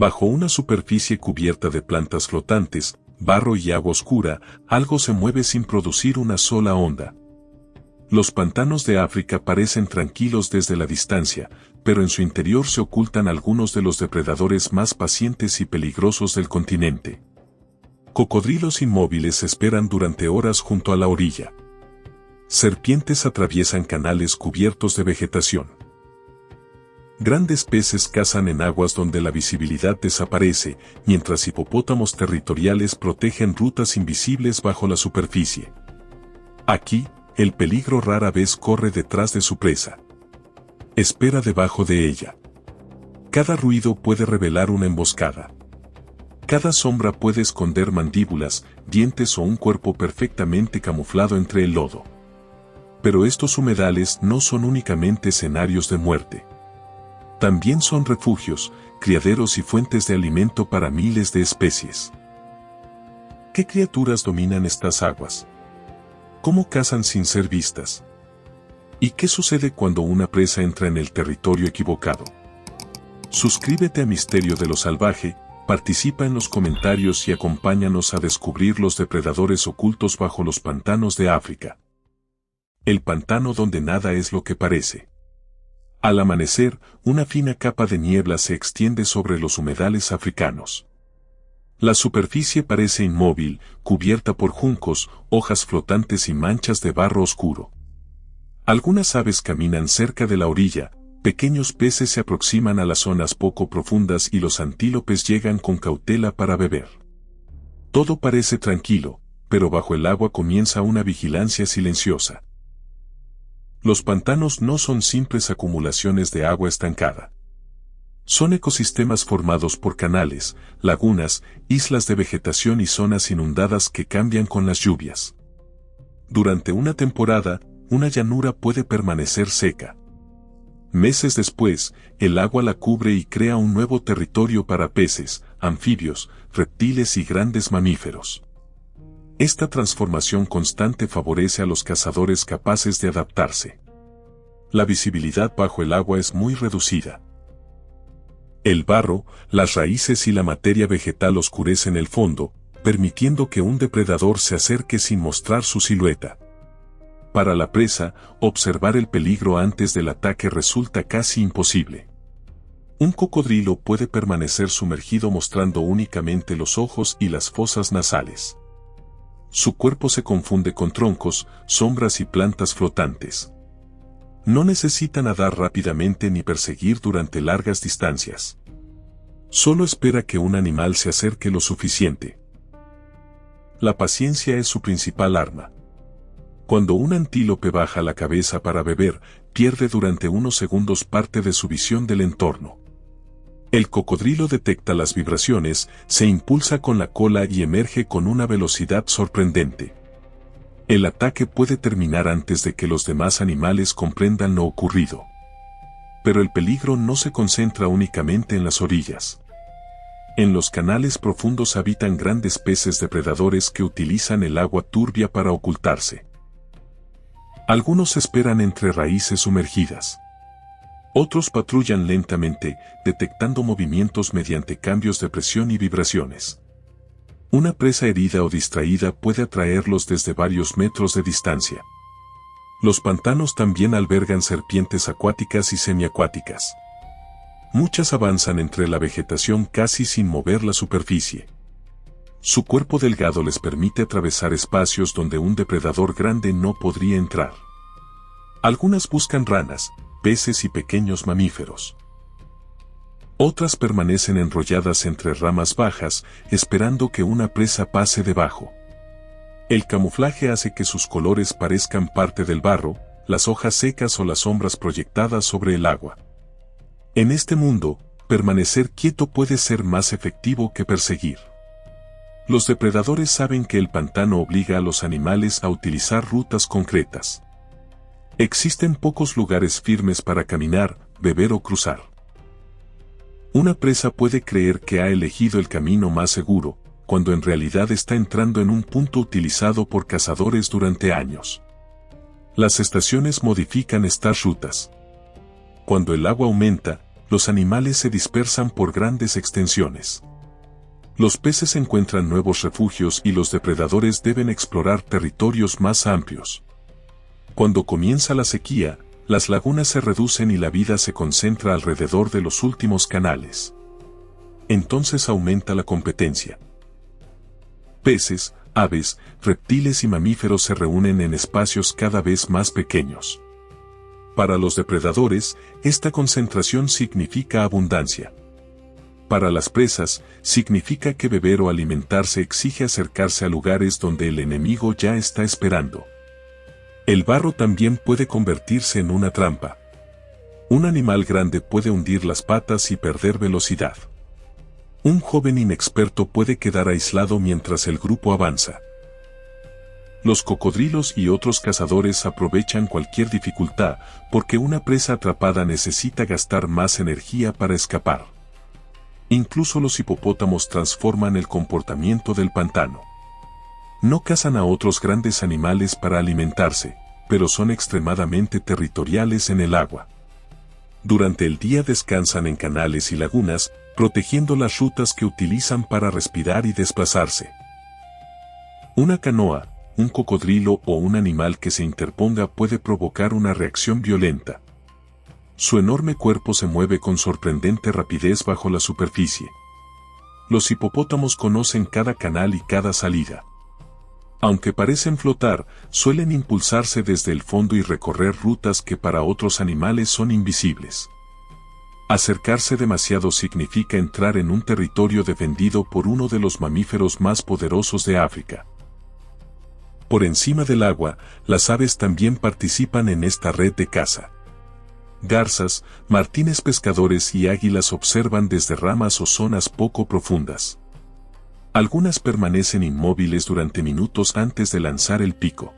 Bajo una superficie cubierta de plantas flotantes, barro y agua oscura, algo se mueve sin producir una sola onda. Los pantanos de África parecen tranquilos desde la distancia, pero en su interior se ocultan algunos de los depredadores más pacientes y peligrosos del continente. Cocodrilos inmóviles esperan durante horas junto a la orilla. Serpientes atraviesan canales cubiertos de vegetación. Grandes peces cazan en aguas donde la visibilidad desaparece, mientras hipopótamos territoriales protegen rutas invisibles bajo la superficie. Aquí, el peligro rara vez corre detrás de su presa. Espera debajo de ella. Cada ruido puede revelar una emboscada. Cada sombra puede esconder mandíbulas, dientes o un cuerpo perfectamente camuflado entre el lodo. Pero estos humedales no son únicamente escenarios de muerte. También son refugios, criaderos y fuentes de alimento para miles de especies. ¿Qué criaturas dominan estas aguas? ¿Cómo cazan sin ser vistas? ¿Y qué sucede cuando una presa entra en el territorio equivocado? Suscríbete a Misterio de lo Salvaje, participa en los comentarios y acompáñanos a descubrir los depredadores ocultos bajo los pantanos de África. El pantano donde nada es lo que parece. Al amanecer, una fina capa de niebla se extiende sobre los humedales africanos. La superficie parece inmóvil, cubierta por juncos, hojas flotantes y manchas de barro oscuro. Algunas aves caminan cerca de la orilla, pequeños peces se aproximan a las zonas poco profundas y los antílopes llegan con cautela para beber. Todo parece tranquilo, pero bajo el agua comienza una vigilancia silenciosa. Los pantanos no son simples acumulaciones de agua estancada. Son ecosistemas formados por canales, lagunas, islas de vegetación y zonas inundadas que cambian con las lluvias. Durante una temporada, una llanura puede permanecer seca. Meses después, el agua la cubre y crea un nuevo territorio para peces, anfibios, reptiles y grandes mamíferos. Esta transformación constante favorece a los cazadores capaces de adaptarse. La visibilidad bajo el agua es muy reducida. El barro, las raíces y la materia vegetal oscurecen el fondo, permitiendo que un depredador se acerque sin mostrar su silueta. Para la presa, observar el peligro antes del ataque resulta casi imposible. Un cocodrilo puede permanecer sumergido mostrando únicamente los ojos y las fosas nasales. Su cuerpo se confunde con troncos, sombras y plantas flotantes. No necesita nadar rápidamente ni perseguir durante largas distancias. Solo espera que un animal se acerque lo suficiente. La paciencia es su principal arma. Cuando un antílope baja la cabeza para beber, pierde durante unos segundos parte de su visión del entorno. El cocodrilo detecta las vibraciones, se impulsa con la cola y emerge con una velocidad sorprendente. El ataque puede terminar antes de que los demás animales comprendan lo ocurrido. Pero el peligro no se concentra únicamente en las orillas. En los canales profundos habitan grandes peces depredadores que utilizan el agua turbia para ocultarse. Algunos esperan entre raíces sumergidas. Otros patrullan lentamente, detectando movimientos mediante cambios de presión y vibraciones. Una presa herida o distraída puede atraerlos desde varios metros de distancia. Los pantanos también albergan serpientes acuáticas y semiacuáticas. Muchas avanzan entre la vegetación casi sin mover la superficie. Su cuerpo delgado les permite atravesar espacios donde un depredador grande no podría entrar. Algunas buscan ranas, peces y pequeños mamíferos. Otras permanecen enrolladas entre ramas bajas, esperando que una presa pase debajo. El camuflaje hace que sus colores parezcan parte del barro, las hojas secas o las sombras proyectadas sobre el agua. En este mundo, permanecer quieto puede ser más efectivo que perseguir. Los depredadores saben que el pantano obliga a los animales a utilizar rutas concretas. Existen pocos lugares firmes para caminar, beber o cruzar. Una presa puede creer que ha elegido el camino más seguro, cuando en realidad está entrando en un punto utilizado por cazadores durante años. Las estaciones modifican estas rutas. Cuando el agua aumenta, los animales se dispersan por grandes extensiones. Los peces encuentran nuevos refugios y los depredadores deben explorar territorios más amplios. Cuando comienza la sequía, las lagunas se reducen y la vida se concentra alrededor de los últimos canales. Entonces aumenta la competencia. Peces, aves, reptiles y mamíferos se reúnen en espacios cada vez más pequeños. Para los depredadores, esta concentración significa abundancia. Para las presas, significa que beber o alimentarse exige acercarse a lugares donde el enemigo ya está esperando. El barro también puede convertirse en una trampa. Un animal grande puede hundir las patas y perder velocidad. Un joven inexperto puede quedar aislado mientras el grupo avanza. Los cocodrilos y otros cazadores aprovechan cualquier dificultad porque una presa atrapada necesita gastar más energía para escapar. Incluso los hipopótamos transforman el comportamiento del pantano. No cazan a otros grandes animales para alimentarse, pero son extremadamente territoriales en el agua. Durante el día descansan en canales y lagunas, protegiendo las rutas que utilizan para respirar y desplazarse. Una canoa, un cocodrilo o un animal que se interponga puede provocar una reacción violenta. Su enorme cuerpo se mueve con sorprendente rapidez bajo la superficie. Los hipopótamos conocen cada canal y cada salida. Aunque parecen flotar, suelen impulsarse desde el fondo y recorrer rutas que para otros animales son invisibles. Acercarse demasiado significa entrar en un territorio defendido por uno de los mamíferos más poderosos de África. Por encima del agua, las aves también participan en esta red de caza. Garzas, martines pescadores y águilas observan desde ramas o zonas poco profundas. Algunas permanecen inmóviles durante minutos antes de lanzar el pico.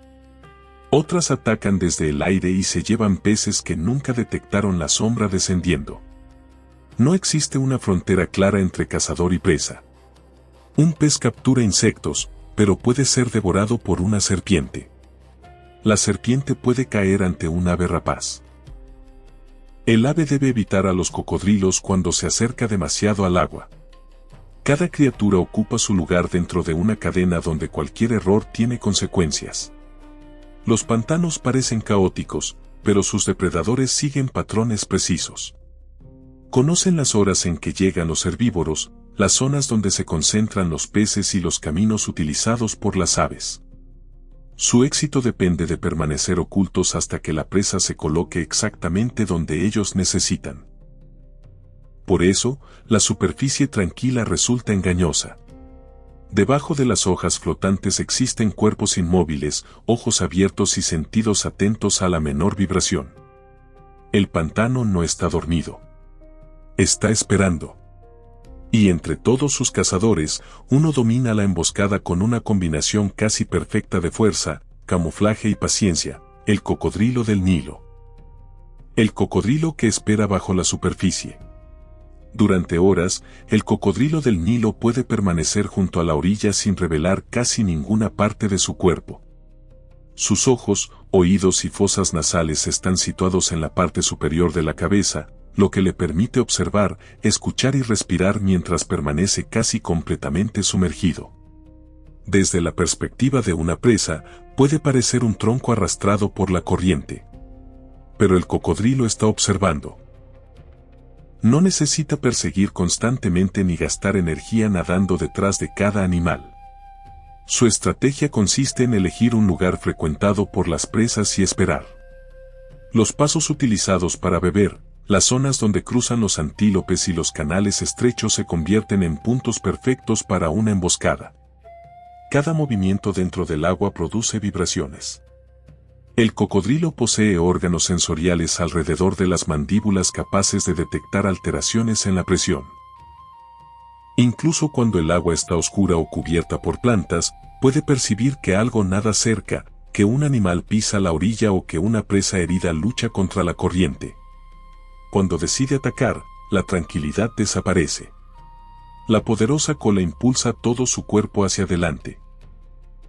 Otras atacan desde el aire y se llevan peces que nunca detectaron la sombra descendiendo. No existe una frontera clara entre cazador y presa. Un pez captura insectos, pero puede ser devorado por una serpiente. La serpiente puede caer ante un ave rapaz. El ave debe evitar a los cocodrilos cuando se acerca demasiado al agua. Cada criatura ocupa su lugar dentro de una cadena donde cualquier error tiene consecuencias. Los pantanos parecen caóticos, pero sus depredadores siguen patrones precisos. Conocen las horas en que llegan los herbívoros, las zonas donde se concentran los peces y los caminos utilizados por las aves. Su éxito depende de permanecer ocultos hasta que la presa se coloque exactamente donde ellos necesitan. Por eso, la superficie tranquila resulta engañosa. Debajo de las hojas flotantes existen cuerpos inmóviles, ojos abiertos y sentidos atentos a la menor vibración. El pantano no está dormido. Está esperando. Y entre todos sus cazadores, uno domina la emboscada con una combinación casi perfecta de fuerza, camuflaje y paciencia: el cocodrilo del Nilo. El cocodrilo que espera bajo la superficie. Durante horas, el cocodrilo del Nilo puede permanecer junto a la orilla sin revelar casi ninguna parte de su cuerpo. Sus ojos, oídos y fosas nasales están situados en la parte superior de la cabeza, lo que le permite observar, escuchar y respirar mientras permanece casi completamente sumergido. Desde la perspectiva de una presa, puede parecer un tronco arrastrado por la corriente. Pero el cocodrilo está observando. No necesita perseguir constantemente ni gastar energía nadando detrás de cada animal. Su estrategia consiste en elegir un lugar frecuentado por las presas y esperar. Los pasos utilizados para beber, las zonas donde cruzan los antílopes y los canales estrechos se convierten en puntos perfectos para una emboscada. Cada movimiento dentro del agua produce vibraciones. El cocodrilo posee órganos sensoriales alrededor de las mandíbulas capaces de detectar alteraciones en la presión. Incluso cuando el agua está oscura o cubierta por plantas, puede percibir que algo nada cerca, que un animal pisa la orilla o que una presa herida lucha contra la corriente. Cuando decide atacar, la tranquilidad desaparece. La poderosa cola impulsa todo su cuerpo hacia adelante.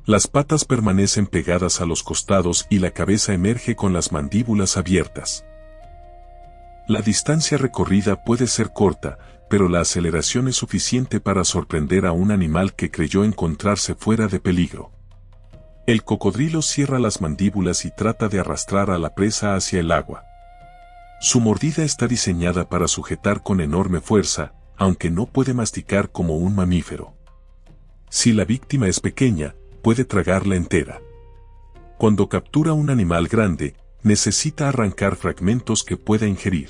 Las patas permanecen pegadas a los costados y la cabeza emerge con las mandíbulas abiertas. La distancia recorrida puede ser corta, pero la aceleración es suficiente para sorprender a un animal que creyó encontrarse fuera de peligro. El cocodrilo cierra las mandíbulas y trata de arrastrar a la presa hacia el agua. Su mordida está diseñada para sujetar con enorme fuerza, aunque no puede masticar como un mamífero. Si la víctima es pequeña, puede tragarla entera. Cuando captura un animal grande, necesita arrancar fragmentos que pueda ingerir.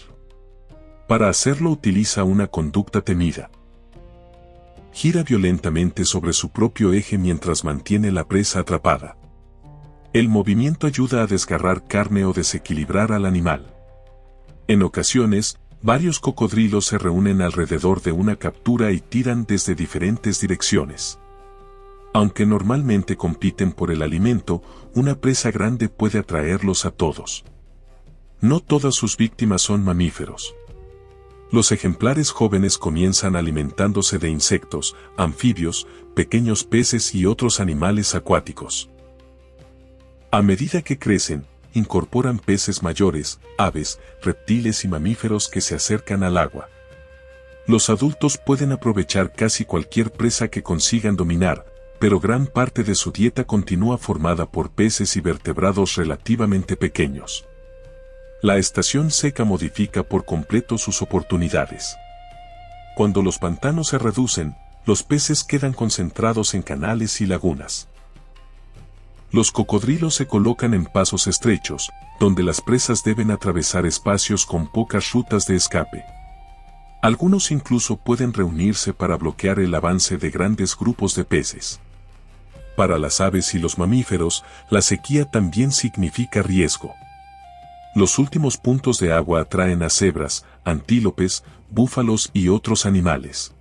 Para hacerlo utiliza una conducta temida. Gira violentamente sobre su propio eje mientras mantiene la presa atrapada. El movimiento ayuda a desgarrar carne o desequilibrar al animal. En ocasiones, varios cocodrilos se reúnen alrededor de una captura y tiran desde diferentes direcciones. Aunque normalmente compiten por el alimento, una presa grande puede atraerlos a todos. No todas sus víctimas son mamíferos. Los ejemplares jóvenes comienzan alimentándose de insectos, anfibios, pequeños peces y otros animales acuáticos. A medida que crecen, incorporan peces mayores, aves, reptiles y mamíferos que se acercan al agua. Los adultos pueden aprovechar casi cualquier presa que consigan dominar, pero gran parte de su dieta continúa formada por peces y vertebrados relativamente pequeños. La estación seca modifica por completo sus oportunidades. Cuando los pantanos se reducen, los peces quedan concentrados en canales y lagunas. Los cocodrilos se colocan en pasos estrechos, donde las presas deben atravesar espacios con pocas rutas de escape. Algunos incluso pueden reunirse para bloquear el avance de grandes grupos de peces. Para las aves y los mamíferos, la sequía también significa riesgo. Los últimos puntos de agua atraen a cebras, antílopes, búfalos y otros animales.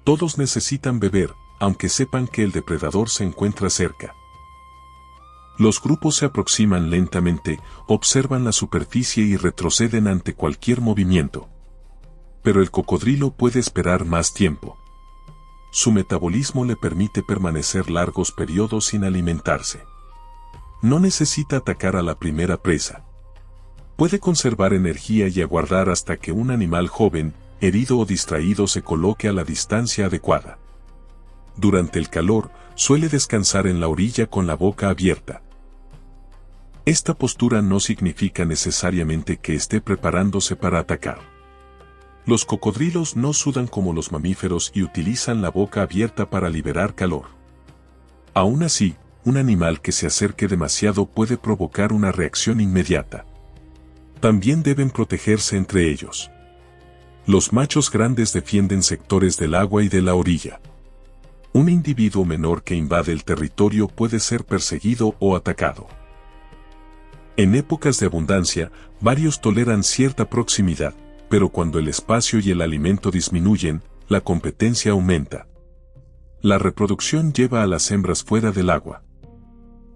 Todos necesitan beber, aunque sepan que el depredador se encuentra cerca. Los grupos se aproximan lentamente, observan la superficie y retroceden ante cualquier movimiento. Pero el cocodrilo puede esperar más tiempo. Su metabolismo le permite permanecer largos periodos sin alimentarse. No necesita atacar a la primera presa. Puede conservar energía y aguardar hasta que un animal joven, herido o distraído se coloque a la distancia adecuada. Durante el calor, suele descansar en la orilla con la boca abierta. Esta postura no significa necesariamente que esté preparándose para atacar. Los cocodrilos no sudan como los mamíferos y utilizan la boca abierta para liberar calor. Aún así, un animal que se acerque demasiado puede provocar una reacción inmediata. También deben protegerse entre ellos. Los machos grandes defienden sectores del agua y de la orilla. Un individuo menor que invade el territorio puede ser perseguido o atacado. En épocas de abundancia, varios toleran cierta proximidad, pero cuando el espacio y el alimento disminuyen, la competencia aumenta. La reproducción lleva a las hembras fuera del agua.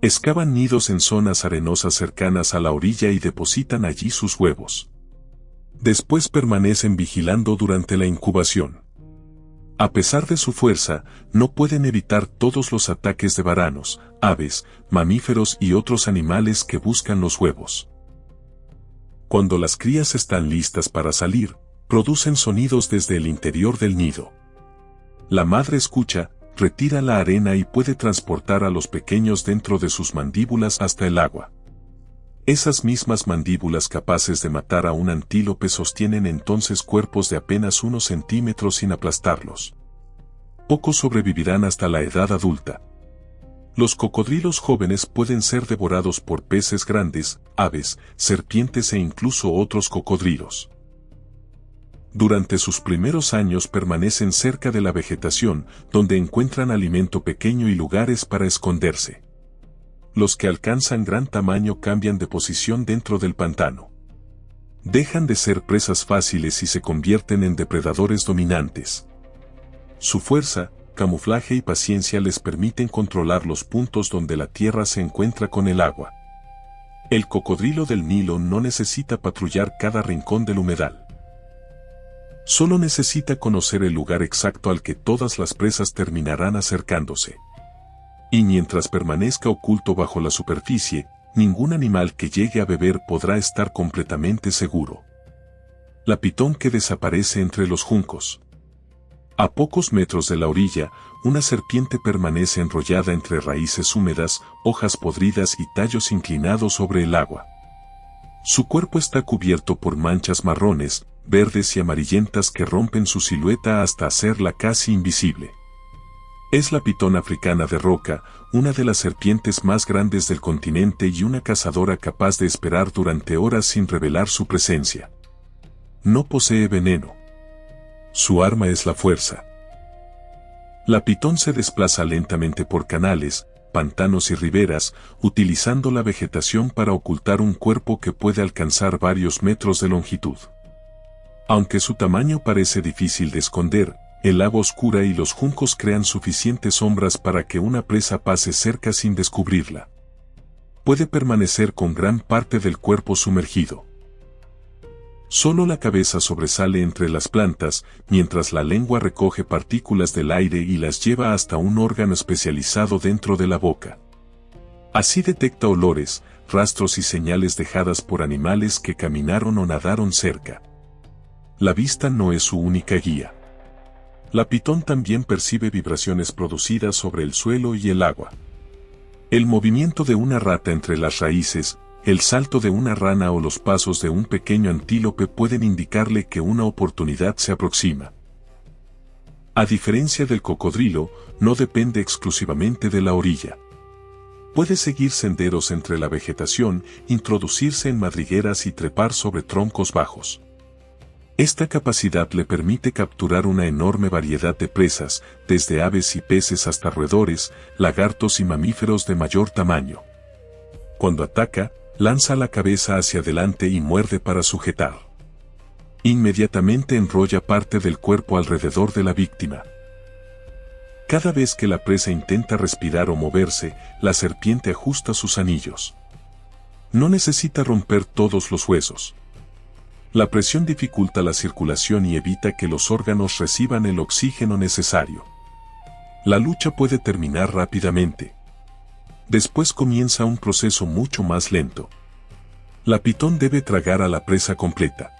Excavan nidos en zonas arenosas cercanas a la orilla y depositan allí sus huevos. Después permanecen vigilando durante la incubación. A pesar de su fuerza, no pueden evitar todos los ataques de varanos, aves, mamíferos y otros animales que buscan los huevos. Cuando las crías están listas para salir, producen sonidos desde el interior del nido. La madre escucha, retira la arena y puede transportar a los pequeños dentro de sus mandíbulas hasta el agua. Esas mismas mandíbulas capaces de matar a un antílope sostienen entonces cuerpos de apenas unos centímetros sin aplastarlos. Pocos sobrevivirán hasta la edad adulta. Los cocodrilos jóvenes pueden ser devorados por peces grandes, aves, serpientes e incluso otros cocodrilos. Durante sus primeros años permanecen cerca de la vegetación, donde encuentran alimento pequeño y lugares para esconderse. Los que alcanzan gran tamaño cambian de posición dentro del pantano. Dejan de ser presas fáciles y se convierten en depredadores dominantes. Su fuerza, camuflaje y paciencia les permiten controlar los puntos donde la tierra se encuentra con el agua. El cocodrilo del Nilo no necesita patrullar cada rincón del humedal. Solo necesita conocer el lugar exacto al que todas las presas terminarán acercándose. Y mientras permanezca oculto bajo la superficie, ningún animal que llegue a beber podrá estar completamente seguro. la pitón que desaparece entre los juncos. A pocos metros de la orilla, una serpiente permanece enrollada entre raíces húmedas, hojas podridas y tallos inclinados sobre el agua. Su cuerpo está cubierto por manchas marrones, verdes y amarillentas que rompen su silueta hasta hacerla casi invisible. Es la pitón africana de roca, una de las serpientes más grandes del continente y una cazadora capaz de esperar durante horas sin revelar su presencia. No posee veneno. Su arma es la fuerza. La pitón se desplaza lentamente por canales, pantanos y riberas, utilizando la vegetación para ocultar un cuerpo que puede alcanzar varios metros de longitud. Aunque su tamaño parece difícil de esconder, el agua oscura y los juncos crean suficientes sombras para que una presa pase cerca sin descubrirla. Puede permanecer con gran parte del cuerpo sumergido. Solo la cabeza sobresale entre las plantas, mientras la lengua recoge partículas del aire y las lleva hasta un órgano especializado dentro de la boca. Así detecta olores, rastros y señales dejadas por animales que caminaron o nadaron cerca. La vista no es su única guía. La pitón también percibe vibraciones producidas sobre el suelo y el agua. El movimiento de una rata entre las raíces, el salto de una rana o los pasos de un pequeño antílope pueden indicarle que una oportunidad se aproxima. A diferencia del cocodrilo, no depende exclusivamente de la orilla. Puede seguir senderos entre la vegetación, introducirse en madrigueras y trepar sobre troncos bajos. Esta capacidad le permite capturar una enorme variedad de presas, desde aves y peces hasta roedores, lagartos y mamíferos de mayor tamaño. Cuando ataca, lanza la cabeza hacia adelante y muerde para sujetar. Inmediatamente enrolla parte del cuerpo alrededor de la víctima. Cada vez que la presa intenta respirar o moverse, la serpiente ajusta sus anillos. No necesita romper todos los huesos. La presión dificulta la circulación y evita que los órganos reciban el oxígeno necesario. La lucha puede terminar rápidamente. Después comienza un proceso mucho más lento. La pitón debe tragar a la presa completa.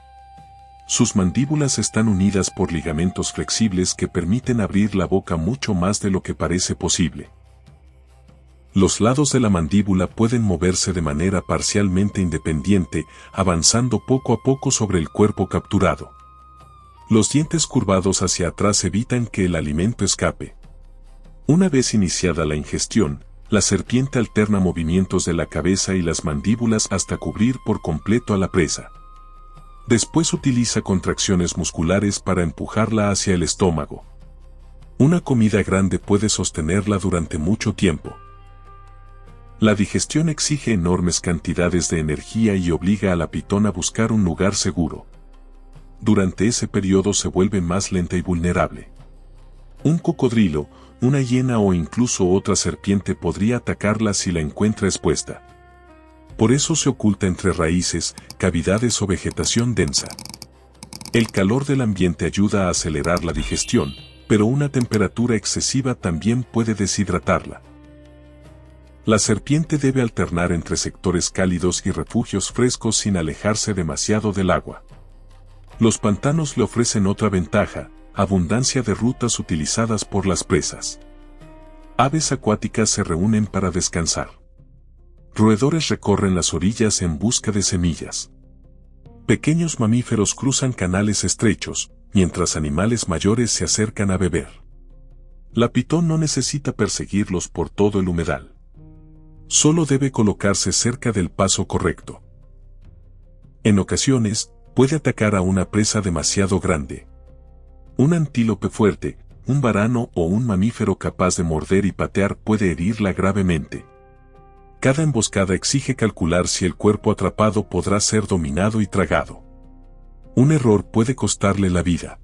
Sus mandíbulas están unidas por ligamentos flexibles que permiten abrir la boca mucho más de lo que parece posible. Los lados de la mandíbula pueden moverse de manera parcialmente independiente, avanzando poco a poco sobre el cuerpo capturado. Los dientes curvados hacia atrás evitan que el alimento escape. Una vez iniciada la ingestión, la serpiente alterna movimientos de la cabeza y las mandíbulas hasta cubrir por completo a la presa. Después utiliza contracciones musculares para empujarla hacia el estómago. Una comida grande puede sostenerla durante mucho tiempo. La digestión exige enormes cantidades de energía y obliga a la pitón a buscar un lugar seguro. Durante ese periodo se vuelve más lenta y vulnerable. Un cocodrilo, una hiena o incluso otra serpiente podría atacarla si la encuentra expuesta. Por eso se oculta entre raíces, cavidades o vegetación densa. El calor del ambiente ayuda a acelerar la digestión, pero una temperatura excesiva también puede deshidratarla. La serpiente debe alternar entre sectores cálidos y refugios frescos sin alejarse demasiado del agua. Los pantanos le ofrecen otra ventaja: abundancia de rutas utilizadas por las presas. Aves acuáticas se reúnen para descansar. Roedores recorren las orillas en busca de semillas. Pequeños mamíferos cruzan canales estrechos, mientras animales mayores se acercan a beber. La pitón no necesita perseguirlos por todo el humedal. Solo debe colocarse cerca del paso correcto. En ocasiones, puede atacar a una presa demasiado grande. Un antílope fuerte, un varano o un mamífero capaz de morder y patear puede herirla gravemente. Cada emboscada exige calcular si el cuerpo atrapado podrá ser dominado y tragado. Un error puede costarle la vida.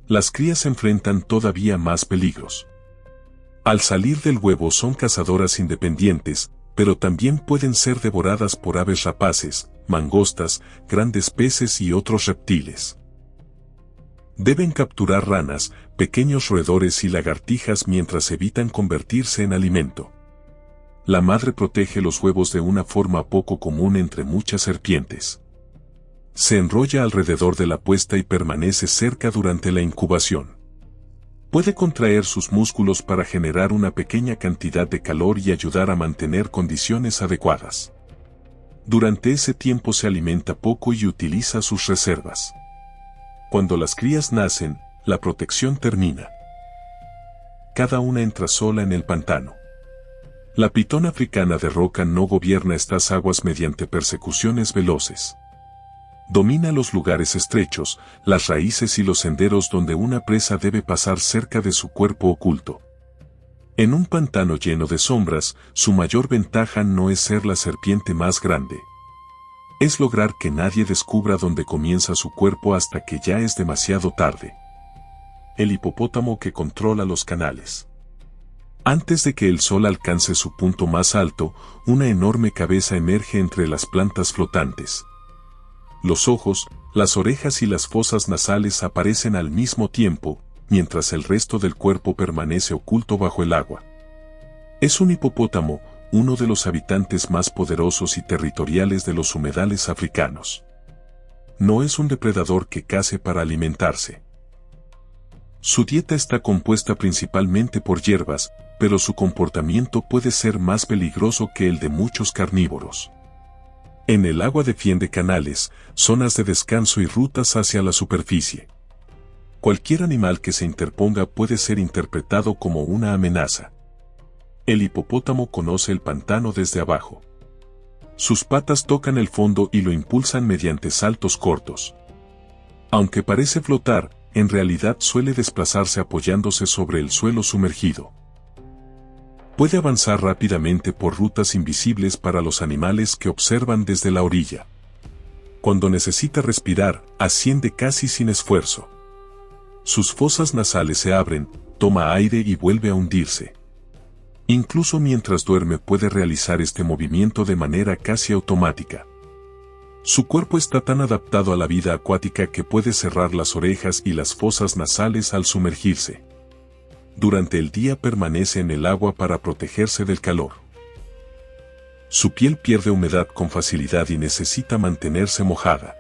Las crías enfrentan todavía más peligros. Al salir del huevo son cazadoras independientes, pero también pueden ser devoradas por aves rapaces, mangostas, grandes peces y otros reptiles. Deben capturar ranas, pequeños roedores y lagartijas mientras evitan convertirse en alimento. La madre protege los huevos de una forma poco común entre muchas serpientes. Se enrolla alrededor de la puesta y permanece cerca durante la incubación. Puede contraer sus músculos para generar una pequeña cantidad de calor y ayudar a mantener condiciones adecuadas. Durante ese tiempo se alimenta poco y utiliza sus reservas. Cuando las crías nacen, la protección termina. Cada una entra sola en el pantano. La pitón africana de roca no gobierna estas aguas mediante persecuciones veloces. Domina los lugares estrechos, las raíces y los senderos donde una presa debe pasar cerca de su cuerpo oculto. En un pantano lleno de sombras, su mayor ventaja no es ser la serpiente más grande. Es lograr que nadie descubra dónde comienza su cuerpo hasta que ya es demasiado tarde. El hipopótamo que controla los canales. Antes de que el sol alcance su punto más alto, una enorme cabeza emerge entre las plantas flotantes. Los ojos, las orejas y las fosas nasales aparecen al mismo tiempo, mientras el resto del cuerpo permanece oculto bajo el agua. Es un hipopótamo, uno de los habitantes más poderosos y territoriales de los humedales africanos. No es un depredador que cace para alimentarse. Su dieta está compuesta principalmente por hierbas, pero su comportamiento puede ser más peligroso que el de muchos carnívoros. En el agua defiende canales, zonas de descanso y rutas hacia la superficie. Cualquier animal que se interponga puede ser interpretado como una amenaza. El hipopótamo conoce el pantano desde abajo. Sus patas tocan el fondo y lo impulsan mediante saltos cortos. Aunque parece flotar, en realidad suele desplazarse apoyándose sobre el suelo sumergido. Puede avanzar rápidamente por rutas invisibles para los animales que observan desde la orilla. Cuando necesita respirar, asciende casi sin esfuerzo. Sus fosas nasales se abren, toma aire y vuelve a hundirse. Incluso mientras duerme puede realizar este movimiento de manera casi automática. Su cuerpo está tan adaptado a la vida acuática que puede cerrar las orejas y las fosas nasales al sumergirse. Durante el día permanece en el agua para protegerse del calor. Su piel pierde humedad con facilidad y necesita mantenerse mojada.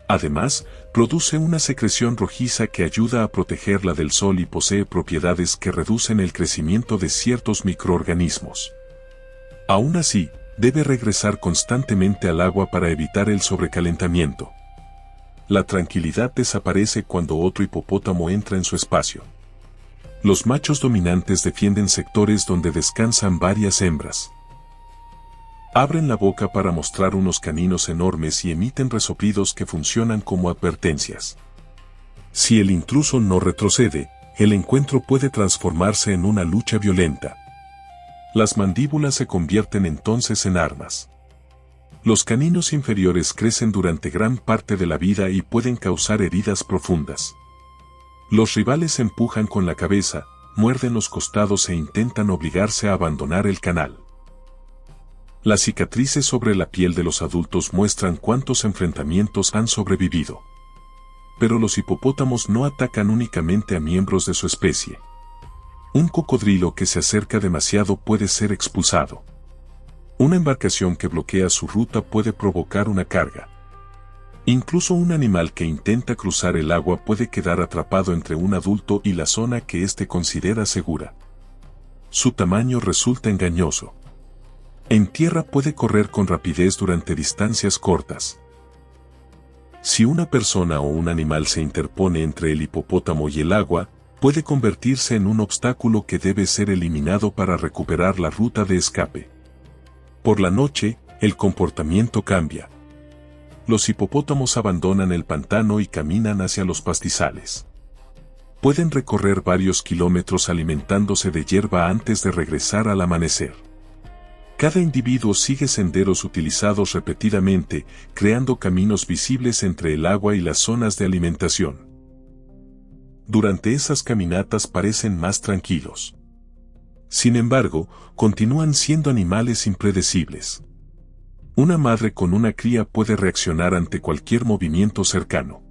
Además, produce una secreción rojiza que ayuda a protegerla del sol y posee propiedades que reducen el crecimiento de ciertos microorganismos. Aún así, debe regresar constantemente al agua para evitar el sobrecalentamiento. La tranquilidad desaparece cuando otro hipopótamo entra en su espacio. Los machos dominantes defienden sectores donde descansan varias hembras. Abren la boca para mostrar unos caninos enormes y emiten resoplidos que funcionan como advertencias. Si el intruso no retrocede, el encuentro puede transformarse en una lucha violenta. Las mandíbulas se convierten entonces en armas. Los caninos inferiores crecen durante gran parte de la vida y pueden causar heridas profundas. Los rivales se empujan con la cabeza, muerden los costados e intentan obligarse a abandonar el canal. Las cicatrices sobre la piel de los adultos muestran cuántos enfrentamientos han sobrevivido. Pero los hipopótamos no atacan únicamente a miembros de su especie. Un cocodrilo que se acerca demasiado puede ser expulsado. Una embarcación que bloquea su ruta puede provocar una carga. Incluso un animal que intenta cruzar el agua puede quedar atrapado entre un adulto y la zona que éste considera segura. Su tamaño resulta engañoso. En tierra puede correr con rapidez durante distancias cortas. Si una persona o un animal se interpone entre el hipopótamo y el agua, puede convertirse en un obstáculo que debe ser eliminado para recuperar la ruta de escape. Por la noche, el comportamiento cambia. Los hipopótamos abandonan el pantano y caminan hacia los pastizales. Pueden recorrer varios kilómetros alimentándose de hierba antes de regresar al amanecer. Cada individuo sigue senderos utilizados repetidamente, creando caminos visibles entre el agua y las zonas de alimentación. Durante esas caminatas parecen más tranquilos. Sin embargo, continúan siendo animales impredecibles. Una madre con una cría puede reaccionar ante cualquier movimiento cercano.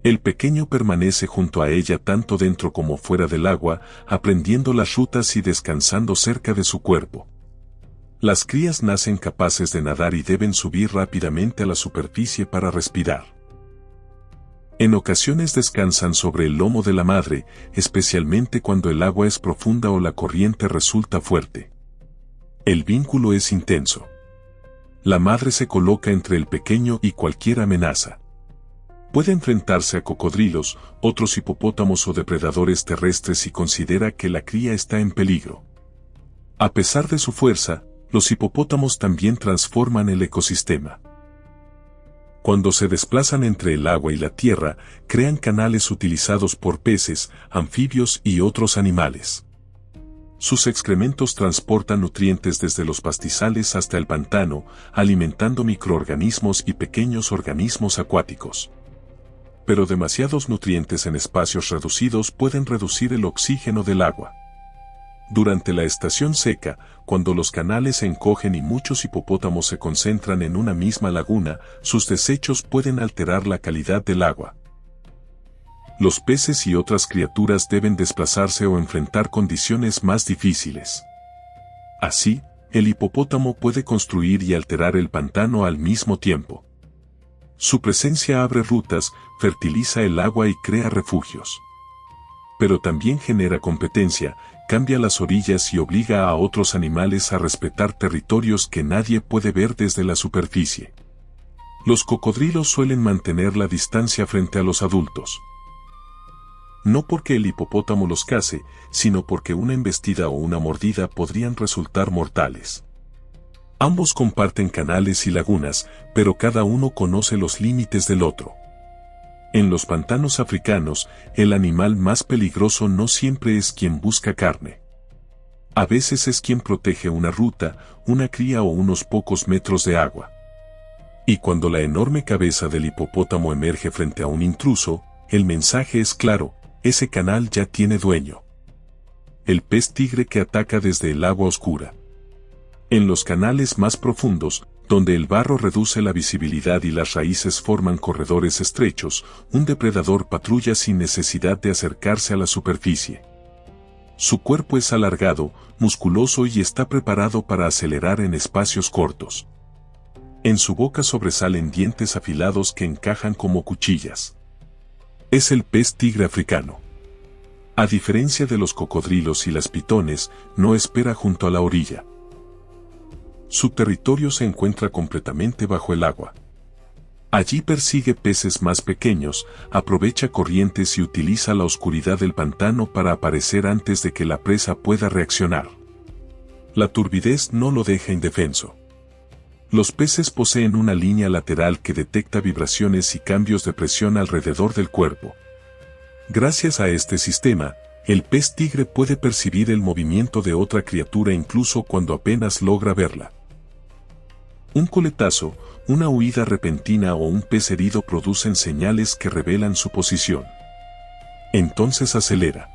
El pequeño permanece junto a ella tanto dentro como fuera del agua, aprendiendo las rutas y descansando cerca de su cuerpo. Las crías nacen capaces de nadar y deben subir rápidamente a la superficie para respirar. En ocasiones descansan sobre el lomo de la madre, especialmente cuando el agua es profunda o la corriente resulta fuerte. El vínculo es intenso. La madre se coloca entre el pequeño y cualquier amenaza. Puede enfrentarse a cocodrilos, otros hipopótamos o depredadores terrestres si considera que la cría está en peligro. A pesar de su fuerza, los hipopótamos también transforman el ecosistema. Cuando se desplazan entre el agua y la tierra, crean canales utilizados por peces, anfibios y otros animales. Sus excrementos transportan nutrientes desde los pastizales hasta el pantano, alimentando microorganismos y pequeños organismos acuáticos. Pero demasiados nutrientes en espacios reducidos pueden reducir el oxígeno del agua. Durante la estación seca, cuando los canales se encogen y muchos hipopótamos se concentran en una misma laguna, sus desechos pueden alterar la calidad del agua. Los peces y otras criaturas deben desplazarse o enfrentar condiciones más difíciles. Así, el hipopótamo puede construir y alterar el pantano al mismo tiempo. Su presencia abre rutas, fertiliza el agua y crea refugios. Pero también genera competencia, cambia las orillas y obliga a otros animales a respetar territorios que nadie puede ver desde la superficie. Los cocodrilos suelen mantener la distancia frente a los adultos. No porque el hipopótamo los case, sino porque una embestida o una mordida podrían resultar mortales. Ambos comparten canales y lagunas, pero cada uno conoce los límites del otro. En los pantanos africanos, el animal más peligroso no siempre es quien busca carne. A veces es quien protege una ruta, una cría o unos pocos metros de agua. Y cuando la enorme cabeza del hipopótamo emerge frente a un intruso, el mensaje es claro: ese canal ya tiene dueño. El pez tigre que ataca desde el agua oscura. En los canales más profundos, donde el barro reduce la visibilidad y las raíces forman corredores estrechos, un depredador patrulla sin necesidad de acercarse a la superficie. Su cuerpo es alargado, musculoso y está preparado para acelerar en espacios cortos. En su boca sobresalen dientes afilados que encajan como cuchillas. Es el pez tigre africano. A diferencia de los cocodrilos y las pitones, no espera junto a la orilla. Su territorio se encuentra completamente bajo el agua. Allí persigue peces más pequeños, aprovecha corrientes y utiliza la oscuridad del pantano para aparecer antes de que la presa pueda reaccionar. La turbidez no lo deja indefenso. Los peces poseen una línea lateral que detecta vibraciones y cambios de presión alrededor del cuerpo. Gracias a este sistema, el pez tigre puede percibir el movimiento de otra criatura incluso cuando apenas logra verla. Un coletazo, una huida repentina o un pez herido producen señales que revelan su posición. Entonces acelera.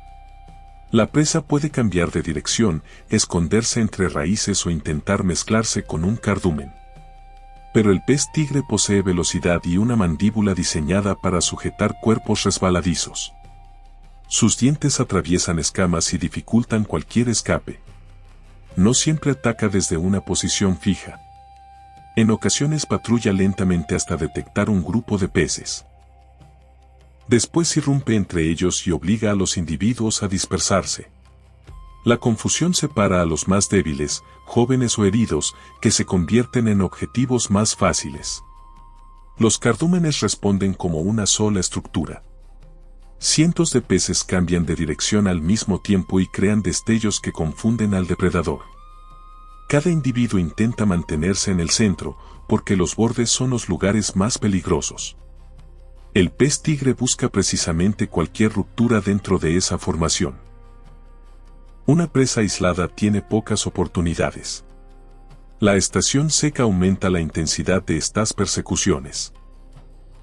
La presa puede cambiar de dirección, esconderse entre raíces o intentar mezclarse con un cardumen. Pero el pez tigre posee velocidad y una mandíbula diseñada para sujetar cuerpos resbaladizos. Sus dientes atraviesan escamas y dificultan cualquier escape. No siempre ataca desde una posición fija. En ocasiones patrulla lentamente hasta detectar un grupo de peces. Después irrumpe entre ellos y obliga a los individuos a dispersarse. La confusión separa a los más débiles, jóvenes o heridos, que se convierten en objetivos más fáciles. Los cardúmenes responden como una sola estructura. Cientos de peces cambian de dirección al mismo tiempo y crean destellos que confunden al depredador. Cada individuo intenta mantenerse en el centro, porque los bordes son los lugares más peligrosos. El pez tigre busca precisamente cualquier ruptura dentro de esa formación. Una presa aislada tiene pocas oportunidades. La estación seca aumenta la intensidad de estas persecuciones.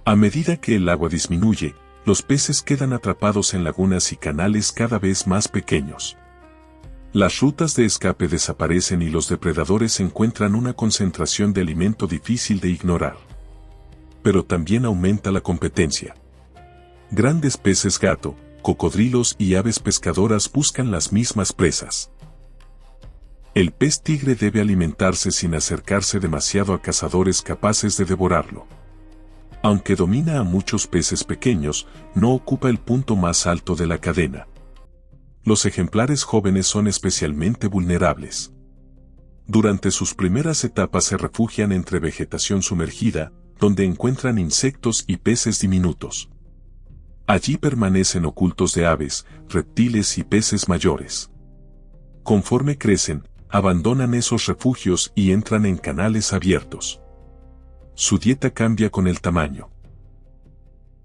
A medida que el agua disminuye, los peces quedan atrapados en lagunas y canales cada vez más pequeños. Las rutas de escape desaparecen y los depredadores encuentran una concentración de alimento difícil de ignorar. Pero también aumenta la competencia. Grandes peces gato, cocodrilos y aves pescadoras buscan las mismas presas. El pez tigre debe alimentarse sin acercarse demasiado a cazadores capaces de devorarlo. Aunque domina a muchos peces pequeños, no ocupa el punto más alto de la cadena. Los ejemplares jóvenes son especialmente vulnerables. Durante sus primeras etapas se refugian entre vegetación sumergida, donde encuentran insectos y peces diminutos. Allí permanecen ocultos de aves, reptiles y peces mayores. Conforme crecen, abandonan esos refugios y entran en canales abiertos. Su dieta cambia con el tamaño.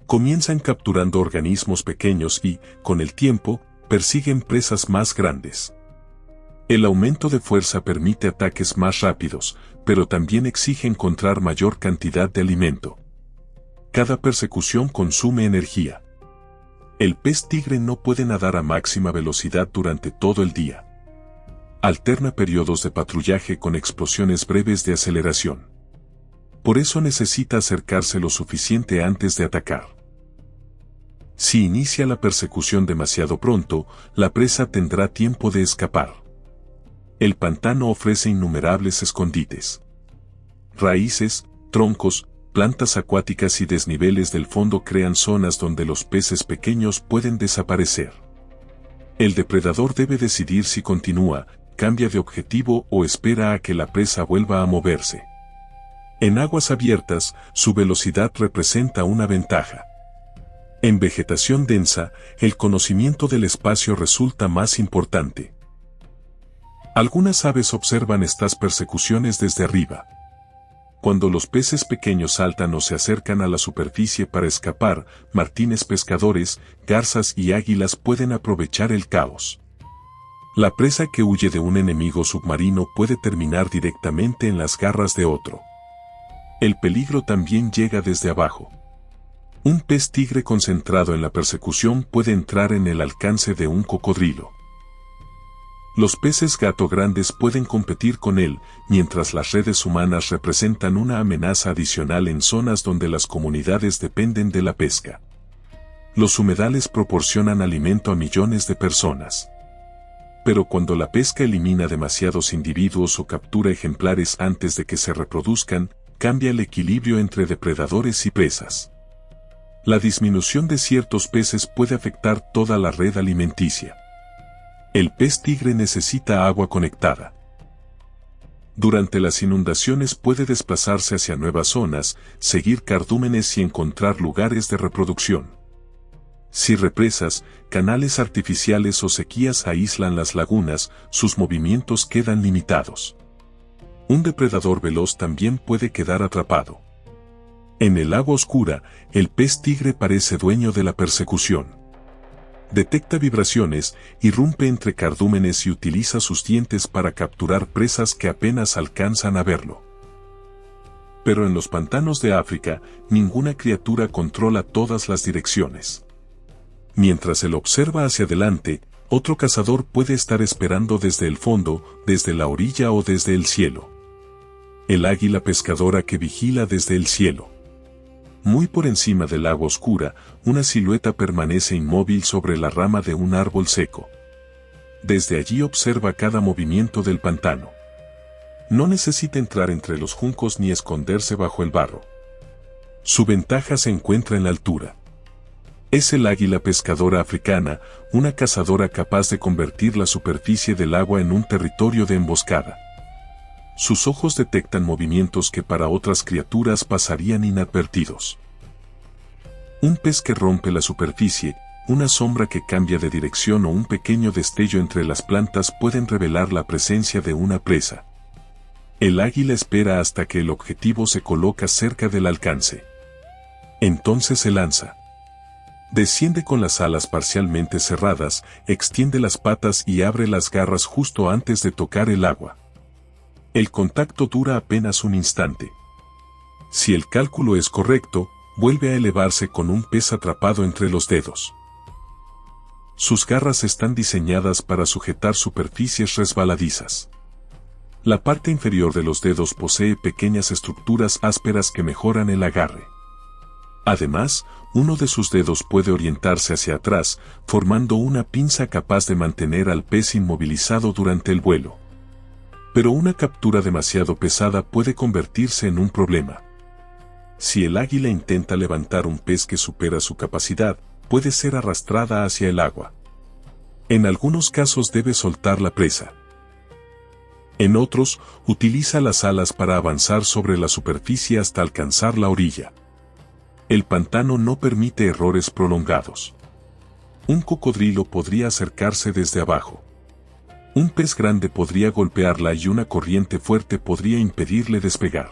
Comienzan capturando organismos pequeños y, con el tiempo, persiguen presas más grandes. El aumento de fuerza permite ataques más rápidos, pero también exige encontrar mayor cantidad de alimento. Cada persecución consume energía. El pez tigre no puede nadar a máxima velocidad durante todo el día. Alterna periodos de patrullaje con explosiones breves de aceleración. Por eso necesita acercarse lo suficiente antes de atacar. Si inicia la persecución demasiado pronto, la presa tendrá tiempo de escapar. El pantano ofrece innumerables escondites. Raíces, troncos, plantas acuáticas y desniveles del fondo crean zonas donde los peces pequeños pueden desaparecer. El depredador debe decidir si continúa, cambia de objetivo o espera a que la presa vuelva a moverse. En aguas abiertas, su velocidad representa una ventaja. En vegetación densa, el conocimiento del espacio resulta más importante. Algunas aves observan estas persecuciones desde arriba. Cuando los peces pequeños saltan o se acercan a la superficie para escapar, martines pescadores, garzas y águilas pueden aprovechar el caos. La presa que huye de un enemigo submarino puede terminar directamente en las garras de otro. El peligro también llega desde abajo. Un pez tigre concentrado en la persecución puede entrar en el alcance de un cocodrilo. Los peces gato grandes pueden competir con él, mientras las redes humanas representan una amenaza adicional en zonas donde las comunidades dependen de la pesca. Los humedales proporcionan alimento a millones de personas. Pero cuando la pesca elimina demasiados individuos o captura ejemplares antes de que se reproduzcan, cambia el equilibrio entre depredadores y presas. La disminución de ciertos peces puede afectar toda la red alimenticia. El pez tigre necesita agua conectada. Durante las inundaciones puede desplazarse hacia nuevas zonas, seguir cardúmenes y encontrar lugares de reproducción. Si represas, canales artificiales o sequías aíslan las lagunas, sus movimientos quedan limitados. Un depredador veloz también puede quedar atrapado. En el agua oscura, el pez tigre parece dueño de la persecución. Detecta vibraciones, irrumpe entre cardúmenes y utiliza sus dientes para capturar presas que apenas alcanzan a verlo. Pero en los pantanos de África, ninguna criatura controla todas las direcciones. Mientras él observa hacia adelante, otro cazador puede estar esperando desde el fondo, desde la orilla o desde el cielo. El águila pescadora que vigila desde el cielo. Muy por encima del agua oscura, una silueta permanece inmóvil sobre la rama de un árbol seco. Desde allí observa cada movimiento del pantano. No necesita entrar entre los juncos ni esconderse bajo el barro. Su ventaja se encuentra en la altura. Es el águila pescadora africana, una cazadora capaz de convertir la superficie del agua en un territorio de emboscada. Sus ojos detectan movimientos que para otras criaturas pasarían inadvertidos. Un pez que rompe la superficie, una sombra que cambia de dirección o un pequeño destello entre las plantas pueden revelar la presencia de una presa. El águila espera hasta que el objetivo se coloca cerca del alcance. Entonces se lanza. Desciende con las alas parcialmente cerradas, extiende las patas y abre las garras justo antes de tocar el agua. El contacto dura apenas un instante. Si el cálculo es correcto, vuelve a elevarse con un pez atrapado entre los dedos. Sus garras están diseñadas para sujetar superficies resbaladizas. La parte inferior de los dedos posee pequeñas estructuras ásperas que mejoran el agarre. Además, uno de sus dedos puede orientarse hacia atrás, formando una pinza capaz de mantener al pez inmovilizado durante el vuelo. Pero una captura demasiado pesada puede convertirse en un problema. Si el águila intenta levantar un pez que supera su capacidad, puede ser arrastrada hacia el agua. En algunos casos debe soltar la presa. En otros, utiliza las alas para avanzar sobre la superficie hasta alcanzar la orilla. El pantano no permite errores prolongados. Un cocodrilo podría acercarse desde abajo. Un pez grande podría golpearla y una corriente fuerte podría impedirle despegar.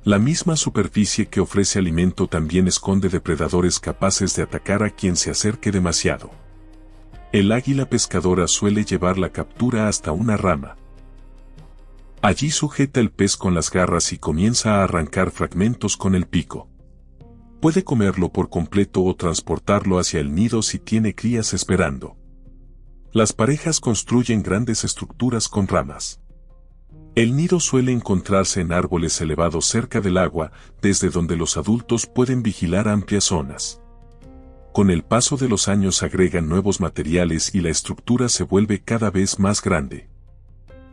La misma superficie que ofrece alimento también esconde depredadores capaces de atacar a quien se acerque demasiado. El águila pescadora suele llevar la captura hasta una rama. Allí sujeta el pez con las garras y comienza a arrancar fragmentos con el pico. Puede comerlo por completo o transportarlo hacia el nido si tiene crías esperando. Las parejas construyen grandes estructuras con ramas. El nido suele encontrarse en árboles elevados cerca del agua, desde donde los adultos pueden vigilar amplias zonas. Con el paso de los años agregan nuevos materiales y la estructura se vuelve cada vez más grande.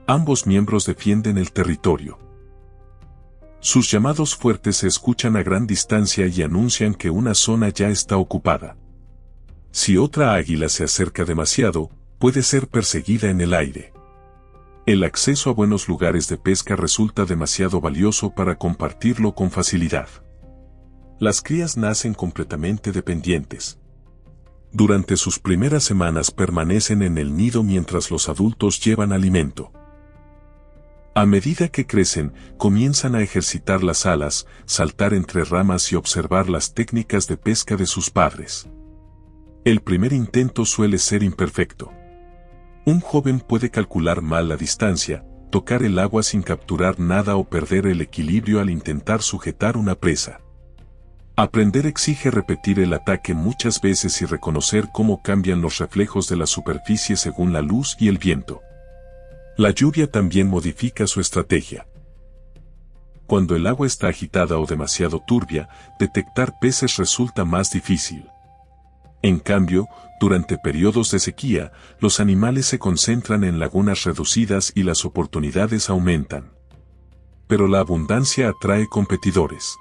Ambos miembros defienden el territorio. Sus llamados fuertes se escuchan a gran distancia y anuncian que una zona ya está ocupada. Si otra águila se acerca demasiado, puede ser perseguida en el aire. El acceso a buenos lugares de pesca resulta demasiado valioso para compartirlo con facilidad. Las crías nacen completamente dependientes. Durante sus primeras semanas permanecen en el nido mientras los adultos llevan alimento. A medida que crecen, comienzan a ejercitar las alas, saltar entre ramas y observar las técnicas de pesca de sus padres. El primer intento suele ser imperfecto. Un joven puede calcular mal la distancia, tocar el agua sin capturar nada o perder el equilibrio al intentar sujetar una presa. Aprender exige repetir el ataque muchas veces y reconocer cómo cambian los reflejos de la superficie según la luz y el viento. La lluvia también modifica su estrategia. Cuando el agua está agitada o demasiado turbia, detectar peces resulta más difícil. En cambio, durante periodos de sequía, los animales se concentran en lagunas reducidas y las oportunidades aumentan. Pero la abundancia atrae competidores.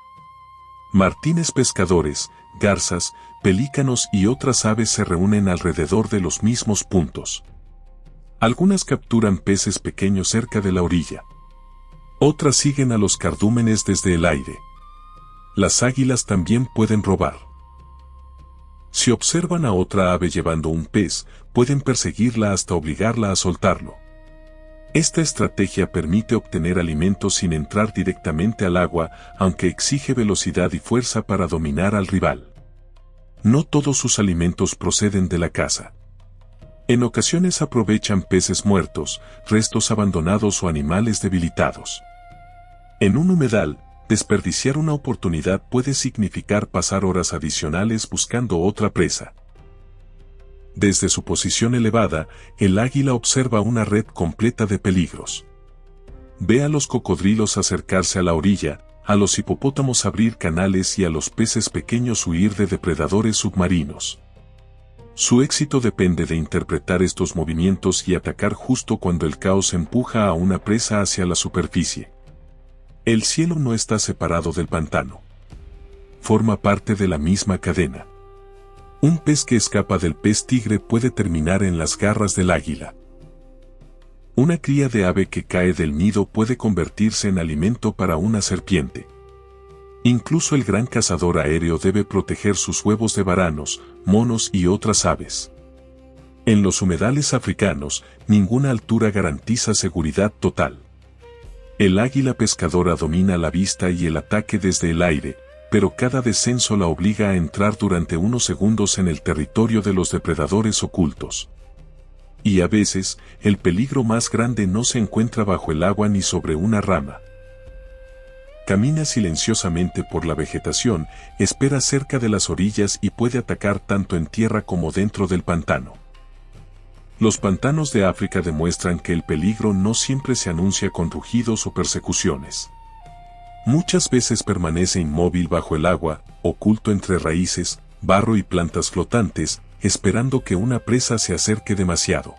Martines pescadores, garzas, pelícanos y otras aves se reúnen alrededor de los mismos puntos. Algunas capturan peces pequeños cerca de la orilla. Otras siguen a los cardúmenes desde el aire. Las águilas también pueden robar. Si observan a otra ave llevando un pez, pueden perseguirla hasta obligarla a soltarlo. Esta estrategia permite obtener alimento sin entrar directamente al agua, aunque exige velocidad y fuerza para dominar al rival. No todos sus alimentos proceden de la caza. En ocasiones aprovechan peces muertos, restos abandonados o animales debilitados. En un humedal, desperdiciar una oportunidad puede significar pasar horas adicionales buscando otra presa. Desde su posición elevada, el águila observa una red completa de peligros. Ve a los cocodrilos acercarse a la orilla, a los hipopótamos abrir canales y a los peces pequeños huir de depredadores submarinos. Su éxito depende de interpretar estos movimientos y atacar justo cuando el caos empuja a una presa hacia la superficie. El cielo no está separado del pantano. Forma parte de la misma cadena. Un pez que escapa del pez tigre puede terminar en las garras del águila. Una cría de ave que cae del nido puede convertirse en alimento para una serpiente. Incluso el gran cazador aéreo debe proteger sus huevos de varanos, monos y otras aves. En los humedales africanos, ninguna altura garantiza seguridad total. El águila pescadora domina la vista y el ataque desde el aire, pero cada descenso la obliga a entrar durante unos segundos en el territorio de los depredadores ocultos. Y a veces, el peligro más grande no se encuentra bajo el agua ni sobre una rama. Camina silenciosamente por la vegetación, espera cerca de las orillas y puede atacar tanto en tierra como dentro del pantano. Los pantanos de África demuestran que el peligro no siempre se anuncia con rugidos o persecuciones. Muchas veces permanece inmóvil bajo el agua, oculto entre raíces, barro y plantas flotantes, esperando que una presa se acerque demasiado.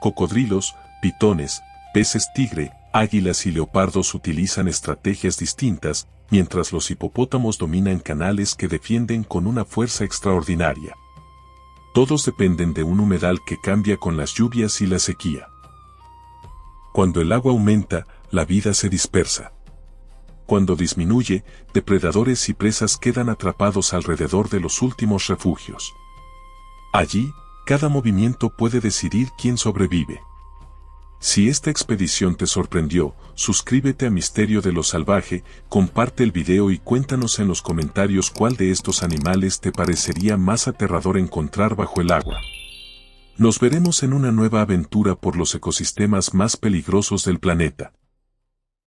Cocodrilos, pitones, Peces tigre, águilas y leopardos utilizan estrategias distintas, mientras los hipopótamos dominan canales que defienden con una fuerza extraordinaria. Todos dependen de un humedal que cambia con las lluvias y la sequía. Cuando el agua aumenta, la vida se dispersa. Cuando disminuye, depredadores y presas quedan atrapados alrededor de los últimos refugios. Allí, cada movimiento puede decidir quién sobrevive. Si esta expedición te sorprendió, suscríbete a Misterio de lo Salvaje, comparte el video y cuéntanos en los comentarios cuál de estos animales te parecería más aterrador encontrar bajo el agua. Nos veremos en una nueva aventura por los ecosistemas más peligrosos del planeta.